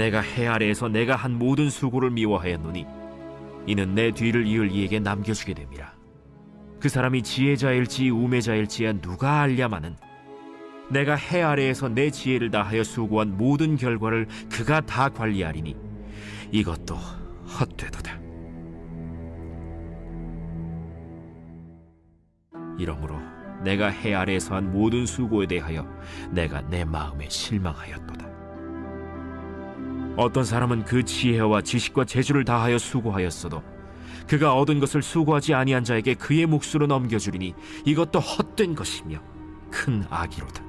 내가 해 아래에서 내가 한 모든 수고를 미워하였노니 이는 내 뒤를 이을 이에게 남겨주게 됨이라. 그 사람이 지혜자일지 우매자일지야 누가 알랴마는 내가 해 아래에서 내 지혜를 다하여 수고한 모든 결과를 그가 다 관리하리니 이것도 헛되도다. 이러므로 내가 해 아래에서 한 모든 수고에 대하여 내가 내 마음에 실망하였도다. 어떤 사람은 그 지혜와 지식과 재주를 다하여 수고하였어도 그가 얻은 것을 수고하지 아니한 자에게 그의 몫으로 넘겨주리니 이것도 헛된 것이며 큰 악이로다.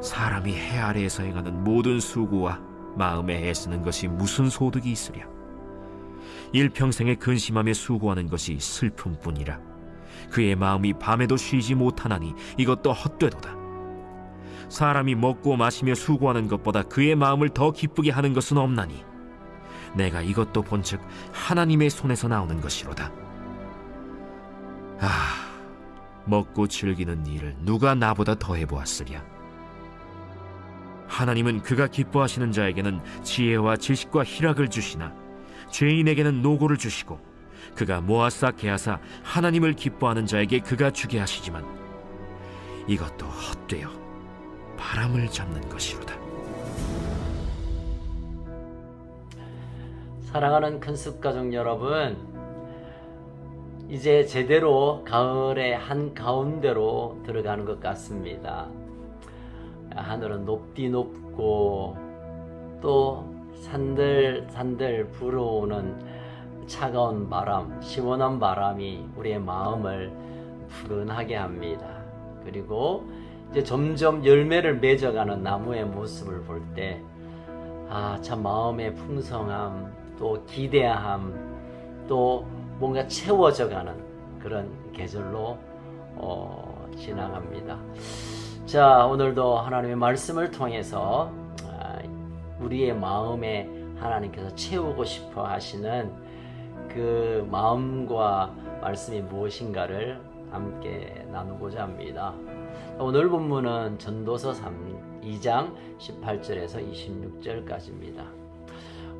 사람이 해 아래에서 행하는 모든 수고와 마음에 애쓰는 것이 무슨 소득이 있으랴. 일평생에 근심하며 수고하는 것이 슬픔뿐이라. 그의 마음이 밤에도 쉬지 못하나니 이것도 헛되도다. 사람이 먹고 마시며 수고하는 것보다 그의 마음을 더 기쁘게 하는 것은 없나니 내가 이것도 본즉 하나님의 손에서 나오는 것이로다. 먹고 즐기는 일을 누가 나보다 더 해보았으랴. 하나님은 그가 기뻐하시는 자에게는 지혜와 지식과 희락을 주시나 죄인에게는 노고를 주시고 그가 모아싸 개하사 하나님을 기뻐하는 자에게 그가 주게 하시지만 이것도 헛되어 바람을 잡는 것이로다. 사랑하는 큰숲가족 여러분, 이제 제대로 가을의 한가운데로 들어가는 것 같습니다. 하늘은 높디 높고 또 산들산들 불어오는 차가운 바람, 시원한 바람이 우리의 마음을 푸근하게 합니다. 그리고 이제 점점 열매를 맺어가는 나무의 모습을 볼 때 참 마음의 풍성함, 또 기대함, 또 뭔가 채워져가는 그런 계절로 지나갑니다. 자, 오늘도 하나님의 말씀을 통해서 우리의 마음에 하나님께서 채우고 싶어 하시는 그 마음과 말씀이 무엇인가를 함께 나누고자 합니다. 오늘 본문은 전도서 2장 18절에서 26절까지입니다.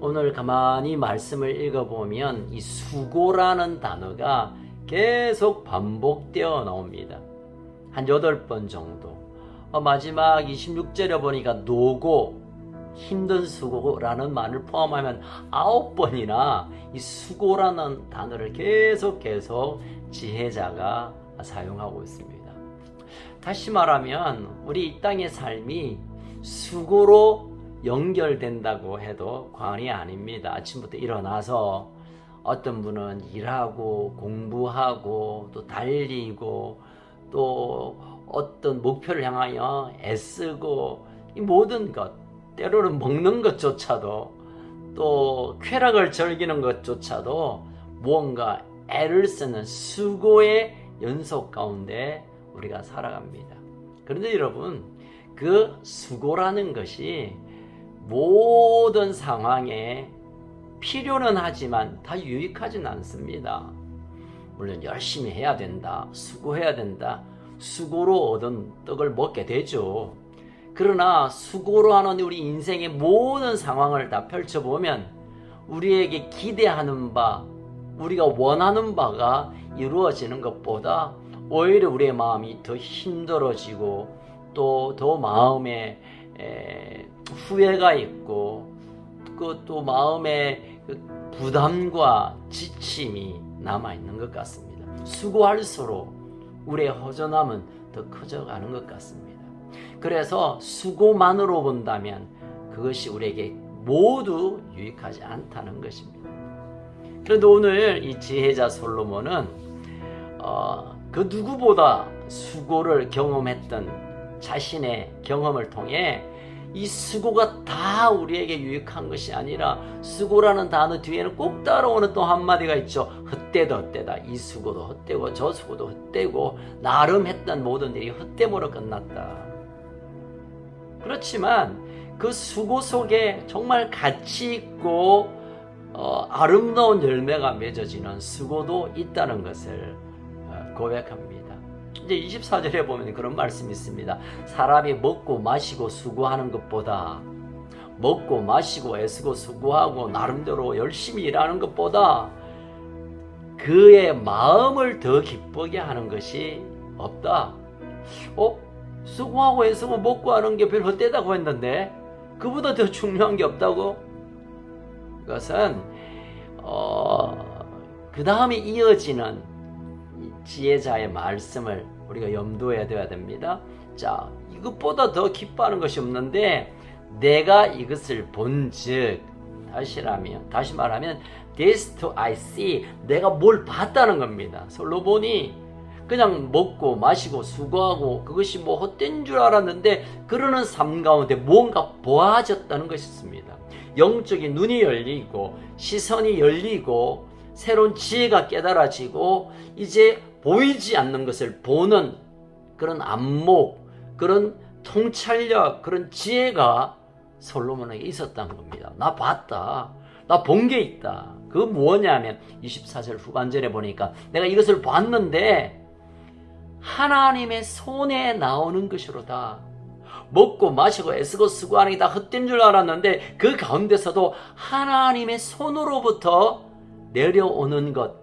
오늘 가만히 말씀을 읽어보면 이 수고라는 단어가 계속 반복되어 나옵니다. 한 8번 정도. 마지막 26절에 보니까 노고, 힘든 수고라는 말을 포함하면 9번이나 이 수고라는 단어를 계속 지혜자가 사용하고 있습니다. 다시 말하면 우리 이 땅의 삶이 수고로 연결된다고 해도 과언이 아닙니다. 아침부터 일어나서 어떤 분은 일하고 공부하고 또 달리고 또 어떤 목표를 향하여 애쓰고 이 모든 것, 때로는 먹는 것조차도 또 쾌락을 즐기는 것조차도 무언가 애를 쓰는 수고의 연속 가운데 우리가 살아갑니다. 그런데 여러분, 그 수고라는 것이 모든 상황에 필요는 하지만 다 유익하진 않습니다. 물론 열심히 해야 된다, 수고해야 된다, 수고로 얻은 떡을 먹게 되죠. 그러나 수고로 하는 우리 인생의 모든 상황을 다 펼쳐보면 우리에게 기대하는 바, 우리가 원하는 바가 이루어지는 것보다 오히려 우리의 마음이 더 힘들어지고 또 더 마음에 후회가 있고 또 마음에 부담과 지침이 남아있는 것 같습니다. 수고할수록 우리의 허전함은 더 커져가는 것 같습니다. 그래서 수고만으로 본다면 그것이 우리에게 모두 유익하지 않다는 것입니다. 그런데 오늘 이 지혜자 솔로몬은 그 누구보다 수고를 경험했던 자신의 경험을 통해 이 수고가 다 우리에게 유익한 것이 아니라 수고라는 단어 뒤에는 꼭 따라오는 또 한마디가 있죠. 헛되다 헛되다. 이 수고도 헛되고 저 수고도 헛되고 나름 했던 모든 일이 헛됨으로 끝났다. 그렇지만 그 수고 속에 정말 가치 있고 아름다운 열매가 맺어지는 수고도 있다는 것을 고백합니다. 이제 24절에 보면 그런 말씀이 있습니다. 사람이 먹고 마시고 수고하는 것보다 먹고 마시고 애쓰고 수고하고 나름대로 열심히 일하는 것보다 그의 마음을 더 기쁘게 하는 것이 없다. 수고하고 애쓰고 먹고 하는 게 별 헛되다고 했는데 그보다 더 중요한 게 없다고? 그것은 그 다음에 이어지는 지혜자의 말씀을 우리가 염두에 둬야 됩니다. 자, 이것보다 더 기뻐하는 것이 없는데 내가 이것을 본즉, 다시 말하면 this to I see, 내가 뭘 봤다는 겁니다. 솔로몬이 그냥 먹고 마시고 수고하고 그것이 뭐 헛된 줄 알았는데 그러는 삶 가운데 무언가 보아졌다는 것이었습니다. 영적인 눈이 열리고 시선이 열리고 새로운 지혜가 깨달아지고 이제 보이지 않는 것을 보는 그런 안목, 그런 통찰력, 그런 지혜가 솔로몬에게 있었다는 겁니다. 나 봤다. 나 본 게 있다. 그거 뭐냐면 24절 후반절에 보니까 내가 이것을 봤는데 하나님의 손에 나오는 것이로다. 먹고 마시고 애쓰고 수고하는 게 다 헛된 줄 알았는데 그 가운데서도 하나님의 손으로부터 내려오는 것,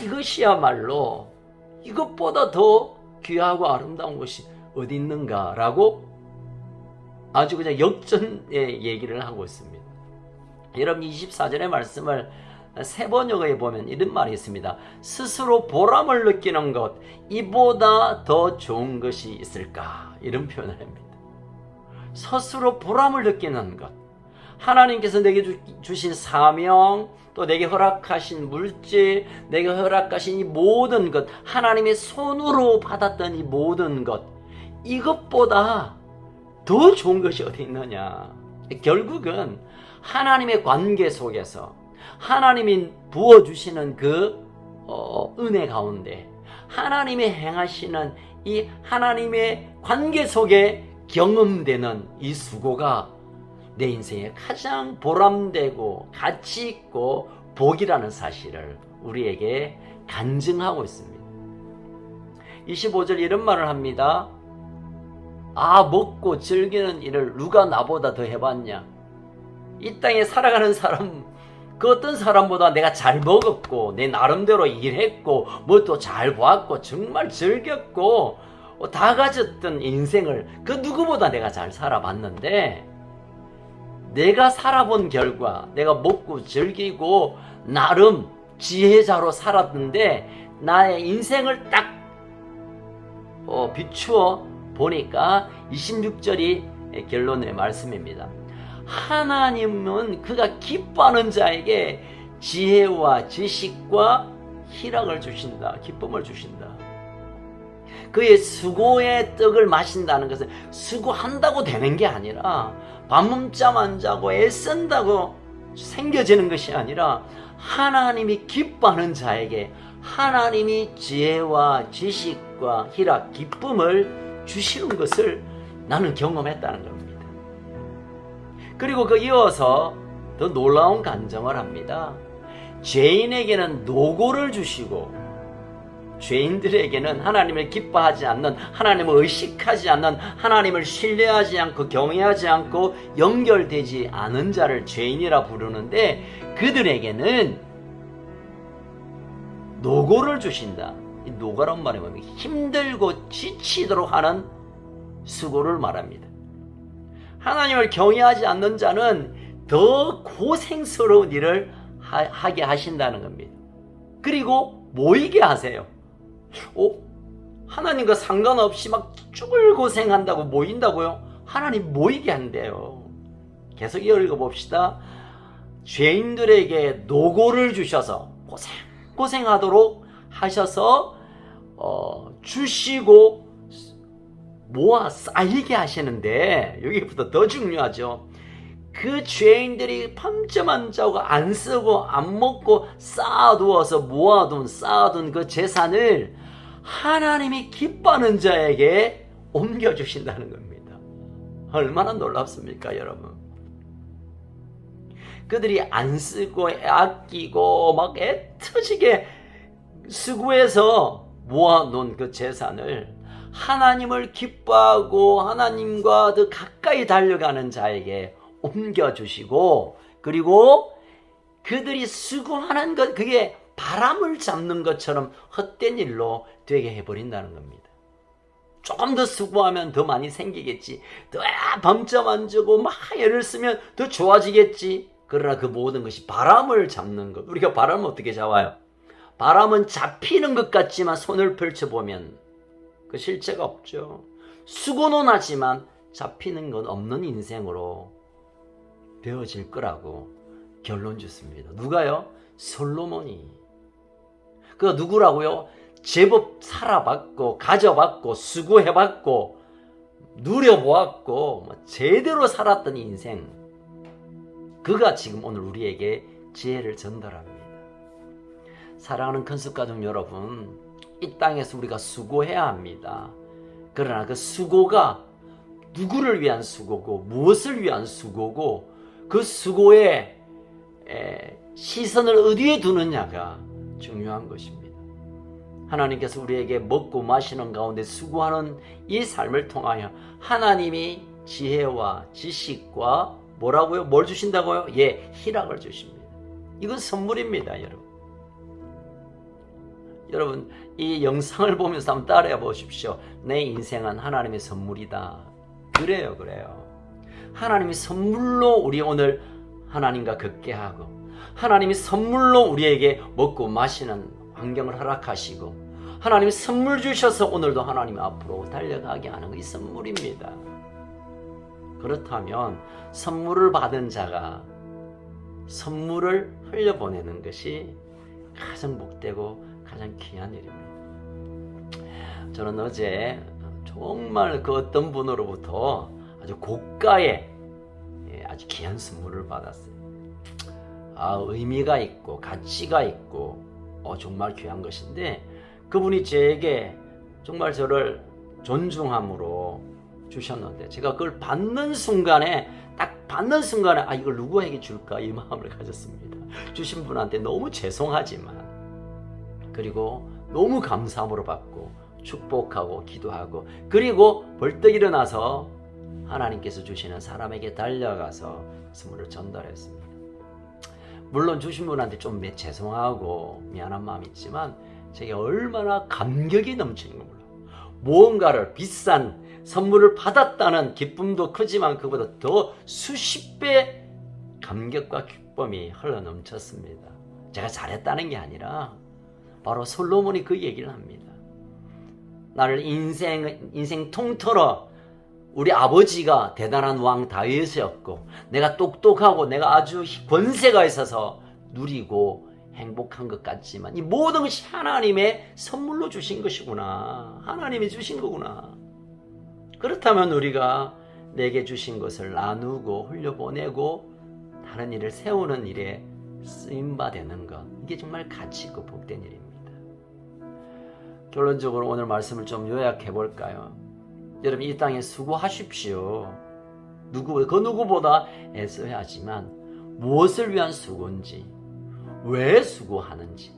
이것이야말로 이것보다 더 귀하고 아름다운 것이 어디 있는가라고 아주 그냥 역전의 얘기를 하고 있습니다. 여러분 24절의 말씀을 세번역에 보면 이런 말이 있습니다. 스스로 보람을 느끼는 것, 이보다 더 좋은 것이 있을까? 이런 표현을 합니다. 스스로 보람을 느끼는 것, 하나님께서 내게 주신 사명, 또 내게 허락하신 물질, 내게 허락하신 이 모든 것, 하나님의 손으로 받았던 이 모든 것, 이것보다 더 좋은 것이 어디 있느냐? 결국은 하나님의 관계 속에서 하나님이 부어주시는 그 은혜 가운데 하나님이 행하시는 이 하나님의 관계 속에 경험되는 이 수고가 내 인생에 가장 보람되고 가치 있고 복이라는 사실을 우리에게 간증하고 있습니다. 25절 이런 말을 합니다. 먹고 즐기는 일을 누가 나보다 더 해봤냐? 이 땅에 살아가는 사람, 그 어떤 사람보다 내가 잘 먹었고 내 나름대로 일했고 뭘 또 잘 보았고 정말 즐겼고 다 가졌던 인생을 그 누구보다 내가 잘 살아봤는데, 내가 살아본 결과 내가 먹고 즐기고 나름 지혜자로 살았는데 나의 인생을 딱 비추어 보니까 26절이 결론의 말씀입니다. 하나님은 그가 기뻐하는 자에게 지혜와 지식과 희락을 주신다. 기쁨을 주신다. 그의 수고의 떡을 마신다는 것은 수고한다고 되는 게 아니라 밤잠 안 자고 애쓴다고 생겨지는 것이 아니라 하나님이 기뻐하는 자에게 하나님이 지혜와 지식과 희락, 기쁨을 주시는 것을 나는 경험했다는 겁니다. 그리고 그 이어서 더 놀라운 간증을 합니다. 죄인에게는 노고를 주시고 죄인들에게는 하나님을 기뻐하지 않는, 하나님을 의식하지 않는, 하나님을 신뢰하지 않고 경외하지 않고 연결되지 않은 자를 죄인이라 부르는데 그들에게는 노고를 주신다. 이 노고란 말이 뭡니까? 힘들고 지치도록 하는 수고를 말합니다. 하나님을 경외하지 않는 자는 더 고생스러운 일을 하게 하신다는 겁니다. 그리고 모이게 하세요. 하나님과 상관없이 막 죽을 고생한다고 모인다고요? 하나님 모이게 한대요. 계속 읽어봅시다. 죄인들에게 노고를 주셔서 고생하도록 하셔서 주시고 모아 쌓이게 하시는데, 여기부터 더 중요하죠. 그 죄인들이 밤잠 안 자고 안 쓰고 안 먹고 쌓아두어서 쌓아둔 그 재산을 하나님이 기뻐하는 자에게 옮겨주신다는 겁니다. 얼마나 놀랍습니까, 여러분? 그들이 안 쓰고 아끼고 막 애터지게 수고해서 모아놓은 그 재산을 하나님을 기뻐하고 하나님과 더 가까이 달려가는 자에게 옮겨주시고, 그리고 그들이 수고하는 것, 그게 바람을 잡는 것처럼 헛된 일로 되게 해버린다는 겁니다. 조금 더 수고하면 더 많이 생기겠지. 더 범점 안 주고 막 애를 쓰면 더 좋아지겠지. 그러나 그 모든 것이 바람을 잡는 것. 우리가 바람을 어떻게 잡아요? 바람은 잡히는 것 같지만 손을 펼쳐보면 그 실체가 없죠. 수고는 하지만 잡히는 건 없는 인생으로 되어질 거라고 결론 짓습니다. 누가요? 솔로몬이. 그 누구라고요? 제법 살아봤고 가져봤고 수고해봤고 누려보았고 제대로 살았던 인생, 그가 지금 오늘 우리에게 지혜를 전달합니다. 사랑하는 큰숙가족 여러분, 이 땅에서 우리가 수고해야 합니다. 그러나 그 수고가 누구를 위한 수고고 무엇을 위한 수고고 그 수고의 시선을 어디에 두느냐가 중요한 것입니다. 하나님께서 우리에게 먹고 마시는 가운데 수고하는 이 삶을 통하여 하나님이 지혜와 지식과 뭐라고요? 뭘 주신다고요? 예, 희락을 주십니다. 이건 선물입니다, 여러분. 여러분, 이 영상을 보면서 한번 따라해 보십시오. 내 인생은 하나님의 선물이다. 그래요. 하나님이 선물로 우리 오늘 하나님과 걷게 하고, 하나님이 선물로 우리에게 먹고 마시는 환경을 허락하시고, 하나님이 선물 주셔서 오늘도 하나님 앞으로 달려가게 하는 이 선물입니다. 그렇다면 선물을 받은 자가 선물을 흘려보내는 것이 가장 복되고 가장 귀한 일입니다. 저는 어제 정말 그 어떤 분으로부터 아주 고가의 아주 귀한 선물을 받았어요. 의미가 있고 가치가 있고 정말 귀한 것인데, 그분이 제게 정말 저를 존중함으로 주셨는데, 제가 그걸 받는 순간에 이걸 누구에게 줄까 이 마음을 가졌습니다. 주신 분한테 너무 죄송하지만, 그리고 너무 감사함으로 받고 축복하고 기도하고, 그리고 벌떡 일어나서 하나님께서 주시는 사람에게 달려가서 선물을 전달했습니다. 물론 주신 분한테 좀 죄송하고 미안한 마음이 있지만 제게 얼마나 감격이 넘치는 걸 몰라요. 무언가를 비싼 선물을 받았다는 기쁨도 크지만 그보다 더 수십 배 감격과 기쁨이 흘러넘쳤습니다. 제가 잘했다는 게 아니라 바로 솔로몬이 그 얘기를 합니다. 나를 인생 통틀어 우리 아버지가 대단한 왕 다윗이었고, 내가 똑똑하고 내가 아주 권세가 있어서 누리고 행복한 것 같지만 이 모든 것이 하나님의 선물로 주신 것이구나. 하나님이 주신 거구나. 그렇다면 우리가 내게 주신 것을 나누고 흘려보내고 다른 일을 세우는 일에 쓰임바 되는 것, 이게 정말 가치 있고 복된 일입니다. 결론적으로 오늘 말씀을 좀 요약해 볼까요? 여러분, 이 땅에 수고하십시오. 그 누구보다 애써야 하지만 무엇을 위한 수고인지, 왜 수고하는지,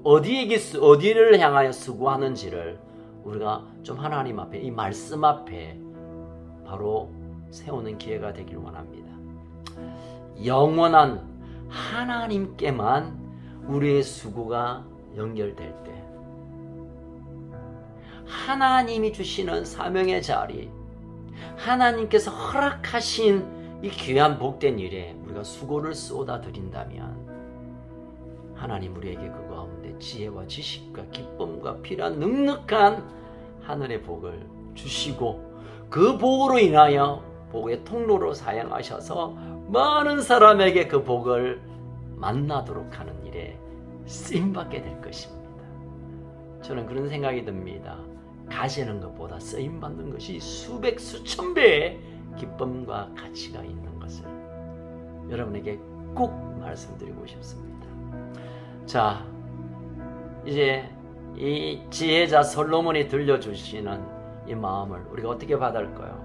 어디를 향하여 수고하는지를 우리가 좀 하나님 앞에, 이 말씀 앞에 바로 세우는 기회가 되길 원합니다. 영원한 하나님께만 우리의 수고가 연결될 때, 하나님이 주시는 사명의 자리, 하나님께서 허락하신 이 귀한 복된 일에 우리가 수고를 쏟아드린다면 하나님 우리에게 그 가운데 지혜와 지식과 기쁨과 필요한 넉넉한 하늘의 복을 주시고, 그 복으로 인하여 복의 통로로 사용하셔서 많은 사람에게 그 복을 만나도록 하는 일에 쓰임받게 될 것입니다. 저는 그런 생각이 듭니다. 가지는 것보다 쓰임받는 것이 수백 수천 배의 기쁨과 가치가 있는 것을 여러분에게 꼭 말씀드리고 싶습니다. 자, 이제 이 지혜자 솔로몬이 들려주시는 이 마음을 우리가 어떻게 받을까요?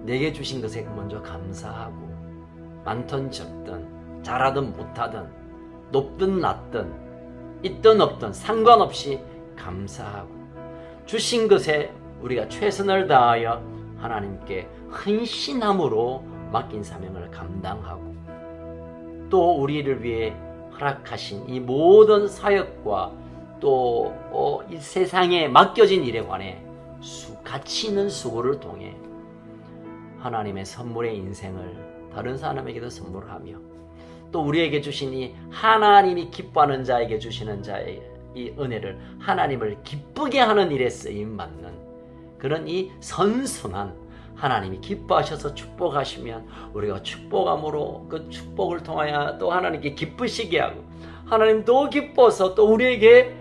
내게 주신 것에 먼저 감사하고, 많든 적든 잘하든 못하든 높든 낮든 있든 없든 상관없이 감사하고, 주신 것에 우리가 최선을 다하여 하나님께 헌신함으로 맡긴 사명을 감당하고 또 우리를 위해 허락하신 이 모든 사역과 또 이 세상에 맡겨진 일에 관해 가치 있는 수고를 통해 하나님의 선물의 인생을 다른 사람에게도 선물하며 또 우리에게 주신 이 하나님이 기뻐하는 자에게 주시는 자의 이 은혜를 하나님을 기쁘게 하는 일에 쓰임받는 그런 이 선순환, 하나님이 기뻐하셔서 축복하시면 우리가 축복함으로 그 축복을 통하여 또 하나님께 기쁘시게 하고 하나님 또 기뻐서 또 우리에게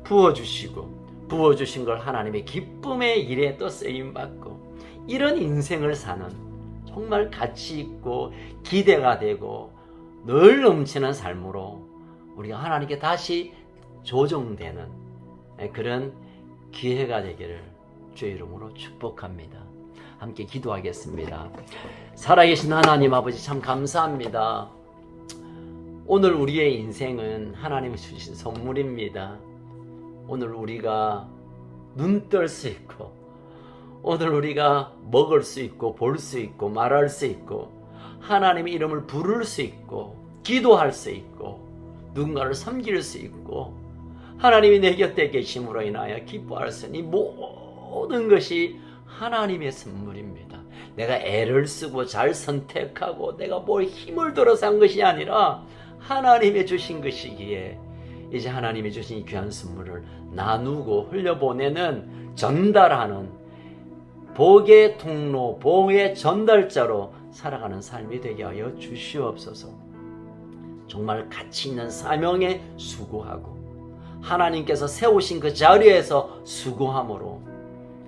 부어주신 걸 하나님의 기쁨의 일에 또 쓰임받고 이런 인생을 사는 정말 가치 있고 기대가 되고 늘 넘치는 삶으로 우리가 하나님께 다시 조정되는 그런 기회가 되기를 주의 이름으로 축복합니다. 함께 기도하겠습니다. 살아계신 하나님 아버지 참 감사합니다. 오늘 우리의 인생은 하나님이 주신 선물입니다. 오늘 우리가 눈 뜰 수 있고 오늘 우리가 먹을 수 있고 볼 수 있고 말할 수 있고 하나님의 이름을 부를 수 있고 기도할 수 있고 누군가를 섬길 수 있고 하나님이 내 곁에 계심으로 인하여 기뻐할 수 있는 이 모든 것이 하나님의 선물입니다. 내가 애를 쓰고 잘 선택하고 내가 뭘 힘을 들어서 한 것이 아니라 하나님이 주신 것이기에 이제 하나님이 주신 이 귀한 선물을 나누고 흘려보내는 전달하는 복의 통로, 복의 전달자로 살아가는 삶이 되게 하여 주시옵소서. 정말 가치 있는 사명에 수고하고 하나님께서 세우신 그 자리에서 수고함으로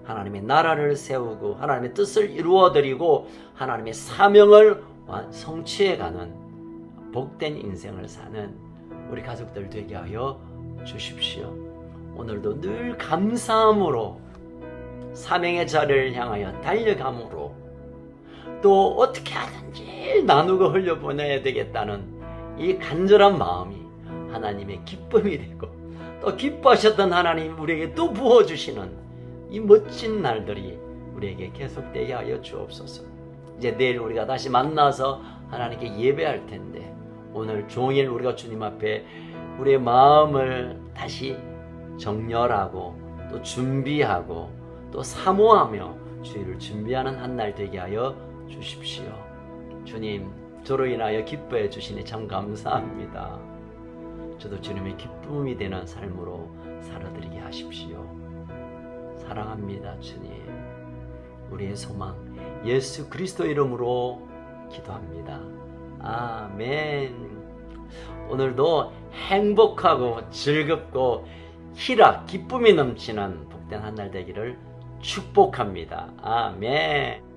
하나님의 나라를 세우고 하나님의 뜻을 이루어드리고 하나님의 사명을 성취해가는 복된 인생을 사는 우리 가족들 되게 하여 주십시오. 오늘도 늘 감사함으로 사명의 자리를 향하여 달려감으로 또 어떻게 하든지 나누고 흘려보내야 되겠다는 이 간절한 마음이 하나님의 기쁨이 되고 또 기뻐하셨던 하나님 우리에게 또 부어주시는 이 멋진 날들이 우리에게 계속되게 하여 주옵소서. 이제 내일 우리가 다시 만나서 하나님께 예배할 텐데 오늘 종일 우리가 주님 앞에 우리의 마음을 다시 정렬하고 또 준비하고 또 사모하며 주의를 준비하는 한 날 되게 하여 주십시오. 주님, 저로 인하여 기뻐해 주시니 참 감사합니다. 저도 주님의 기쁨이 되는 삶으로 살아드리게 하십시오. 사랑합니다, 주님. 우리의 소망 예수 그리스도 이름으로 기도합니다. 아멘. 오늘도 행복하고 즐겁고 희락, 기쁨이 넘치는 복된 한 날 되기를 축복합니다. 아멘.